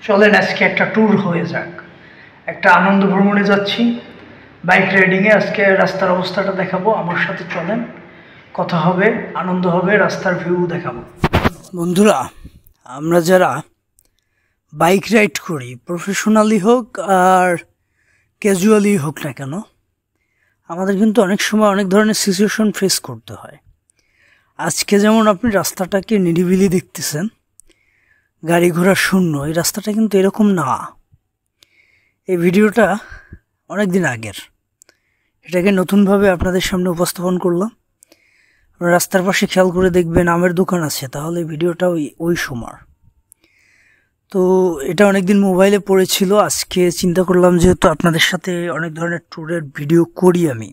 চলেন আজকে একটা ট্যুর হয়ে যাক, একটা আনন্দ ভ্রমণে যাচ্ছি, বাইক রাইডিংয়ে। আজকে রাস্তার অবস্থাটা দেখাবো, আমার সাথে চলেন, কথা হবে, আনন্দ হবে, রাস্তার ভিউ দেখাবো। বন্ধুরা, আমরা যারা বাইক রাইড করি, প্রফেশনালি হোক আর ক্যাজুয়ালি হোক না কেন, আমাদের কিন্তু অনেক সময় অনেক ধরনের সিচুয়েশন ফেস করতে হয়। আজকে যেমন আপনি রাস্তাটাকে নিরিবিলি দেখতেছেন, গাড়ি ঘোড়া শূন্য, এই রাস্তাটা কিন্তু এরকম না। এই ভিডিওটা অনেক দিন আগের, এটাকে নতুনভাবে আপনাদের সামনে উপস্থাপন করলাম। আপনারা রাস্তার পাশে খেয়াল করে দেখবেন আমের দোকান আছে, তাহলে ভিডিওটা ওই সময়। তো এটা অনেকদিন মোবাইলে পড়েছিল, আজকে চিন্তা করলাম যেহেতু আপনাদের সাথে অনেক ধরনের ট্যুরের ভিডিও করি আমি,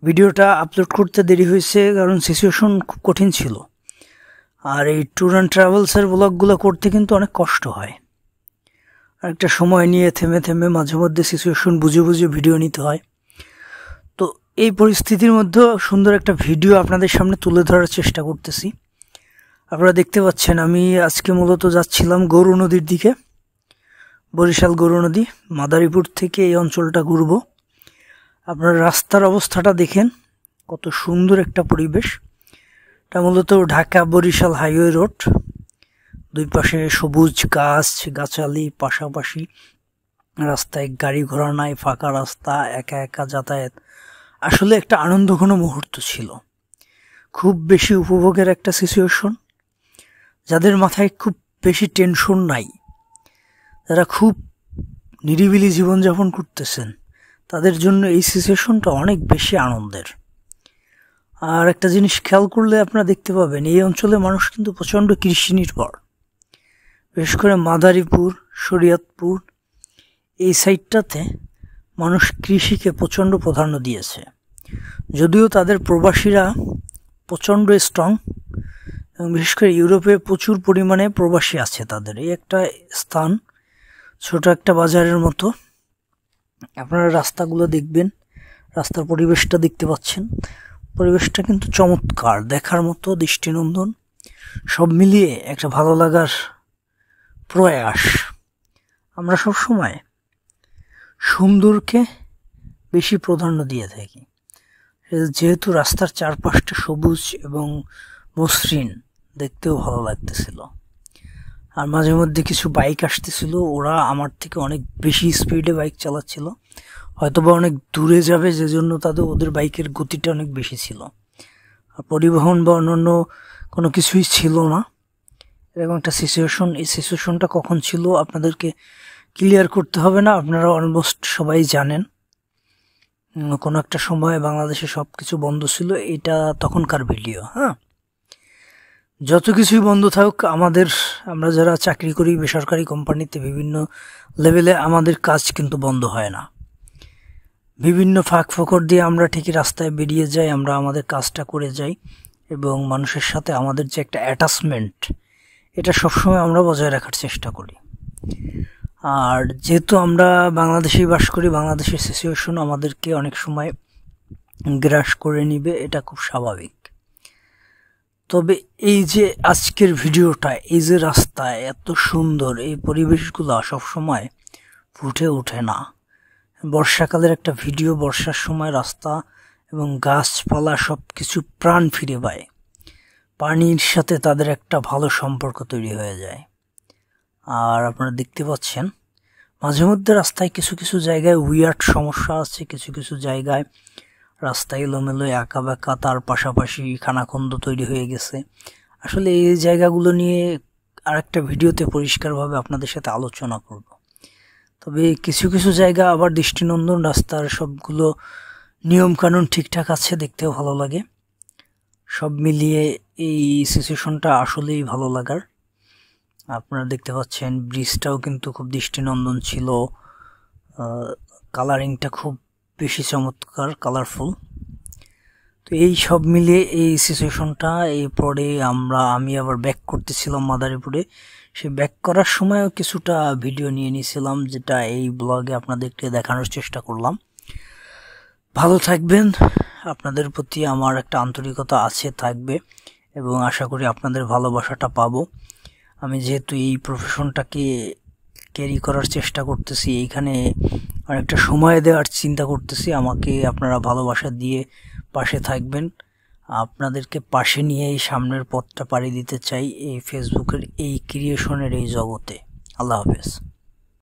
ভিডিওটা আপলোড করতে দেরি হয়েছে কারণ সিচুয়েশন খুব কঠিন ছিল। আর এই ট্যুর অ্যান্ড ট্রাভেলসের ব্লগগুলো করতে কিন্তু অনেক কষ্ট হয়, আর একটা সময় নিয়ে থেমে থেমে মাঝে মধ্যে সিচুয়েশন বুঝে বুঝে ভিডিও নিতে হয়। তো এই পরিস্থিতির মধ্যে সুন্দর একটা ভিডিও আপনাদের সামনে তুলে ধরার চেষ্টা করতেছি। আপনারা দেখতে পাচ্ছেন আমি আজকে মূলত যাচ্ছিলাম গরু নদীর দিকে, বরিশাল গরু নদী, মাদারীপুর থেকে এই অঞ্চলটা ঘুরব। আপনারা রাস্তার অবস্থাটা দেখেন, কত সুন্দর একটা পরিবেশ। এটা মূলত ঢাকা বরিশাল হাইওয়ে রোড, দুই পাশে সবুজ গাছ গাছালি, পাশাপাশি রাস্তায় গাড়ি ঘোড়া নাই, ফাঁকা রাস্তা, একা একা যাতায়াত। আসলে একটা আনন্দঘন মুহূর্ত ছিল, খুব বেশি উপভোগের একটা সিচুয়েশন। যাদের মাথায় খুব বেশি টেনশন নাই, যারা খুব নিরিবিলি জীবনযাপন করতেছেন, তাদের জন্য এই সিচুয়েশনটা অনেক বেশি আনন্দের। আর একটা জিনিস খেয়াল করলে আপনারা দেখতে পাবেন, এই অঞ্চলে মানুষ কিন্তু প্রচণ্ড কৃষি নির্ভর। বিশেষ করে মাদারীপুর, শরীয়তপুর এই সাইডটাতে মানুষ কৃষিকে প্রচণ্ড প্রাধান্য দিয়েছে। যদিও তাদের প্রবাসীরা প্রচণ্ড স্ট্রং, এবং বিশেষ করে ইউরোপে প্রচুর পরিমাণে প্রবাসী আছে তাদের। এই একটা স্থান, ছোট একটা বাজারের মতো। আপনারা রাস্তাগুলো দেখবেন, রাস্তার পরিবেশটা দেখতে পাচ্ছেন, পরিবেশটা কিন্তু চমৎকার, দেখার মতো, দৃষ্টিনন্দন। সব মিলিয়ে একটা ভালো লাগার প্রয়াস। আমরা সবসময় সুন্দরকে বেশি প্রাধান্য দিয়ে থাকি, যেহেতু রাস্তার চারপাশটা সবুজ এবং মসৃণ, দেখতেও ভালো লাগতেছিল। আর মাঝে মধ্যে কিছু বাইক আসতেছিল, ওরা আমার থেকে অনেক বেশি স্পিডে বাইক চালাচ্ছিল, হয়তোবা অনেক দূরে যাবে, যে জন্য ওদের বাইকের গতিটা অনেক বেশি ছিল। আর পরিবহন বা অন্যান্য কোনো কিছুই ছিল না, এরকম একটা সিচুয়েশন। এই সিচুয়েশনটা কখন ছিল আপনাদেরকে ক্লিয়ার করতে হবে না, আপনারা অলমোস্ট সবাই জানেন। কোনো একটা সময় বাংলাদেশে সব কিছু বন্ধ ছিল, এটা তখনকার ভিডিও। হ্যাঁ, যত কিছুই বন্ধ থাকুক, আমরা যারা চাকরি করি বেসরকারি কোম্পানিতে, বিভিন্ন লেভেলে আমাদের কাজ কিন্তু বন্ধ হয় না। বিভিন্ন ফাঁক ফোকর দিয়ে আমরা ঠিকই রাস্তায় বেরিয়ে যাই, আমরা আমাদের কাজটা করে যাই, এবং মানুষের সাথে আমাদের যে একটা অ্যাটাচমেন্ট, এটা সবসময় আমরা বজায় রাখার চেষ্টা করি। আর যেহেতু আমরা বাংলাদেশেই বাস করি, বাংলাদেশের সিচুয়েশন আমাদেরকে অনেক সময় গ্রাস করে নিবে, এটা খুব স্বাভাবিক। তবে এই যে আজকের ভিডিওটা, এই যে রাস্তা এত সুন্দর, এই পরিবেশগুলো সবসময় ফুটে ওঠে না। বর্ষাকালের একটা ভিডিও, বর্ষার সময় রাস্তা এবং গাছপালা সব কিছু প্রাণ ফিরে পায়, পানির সাথে তাদের একটা ভালো সম্পর্ক তৈরি হয়ে যায়। আর আপনারা দেখতে পাচ্ছেন মাঝে মধ্যে রাস্তায় কিছু কিছু জায়গায় উইয়ার্ড সমস্যা আছে, কিছু কিছু জায়গায় রাস্তায় এলোমেলো আঁকা বাঁকা, তার পাশাপাশি খানাখন্দ তৈরি হয়ে গেছে। আসলে এই জায়গাগুলো নিয়ে আরেকটা ভিডিওতে পরিষ্কারভাবে আপনাদের সাথে আলোচনা করব। তবে কিছু কিছু জায়গা আবার দৃষ্টিনন্দন, রাস্তার সবগুলো নিয়ম কানুন ঠিকঠাক আছে, দেখতেও ভালো লাগে। সব মিলিয়ে এই সিচুয়েশনটা আসলেই ভালো লাগার। আপনারা দেখতে পাচ্ছেন ব্রিজটাও কিন্তু খুব দৃষ্টিনন্দন ছিল, কালারিংটা খুব বেশি চমৎকার, কালারফুল। তো এই সব মিলিয়ে এই সিচুয়েশনটা, এরপরে আমি আবার ব্যাক করতেছিলাম মাদারীপুরে। সে ব্যাক করার সময়ও কিছুটা ভিডিও নিয়ে নিয়েছিলাম, যেটা এই ব্লগে আপনাদেরকে দেখানোর চেষ্টা করলাম। ভালো থাকবেন, আপনাদের প্রতি আমার একটা আন্তরিকতা আছে, থাকবে, এবং আশা করি আপনাদের ভালোবাসাটা পাবো। আমি যেহেতু এই প্রফেশনটাকে ক্যারি করার চেষ্টা করতেছি, এইখানে অনেকটা সময় দেওয়ার চিন্তা করতেছি। আমাকে আপনারা ভালোবাসা দিয়ে পাশে থাকবেন। আপনাদেরকে পাশে নিয়ে এই সামনের পথটা পাড়ি দিতে চাই এই ফেসবুকের এই ক্রিয়েশনের এই জগতে। আল্লাহ হাফেজ।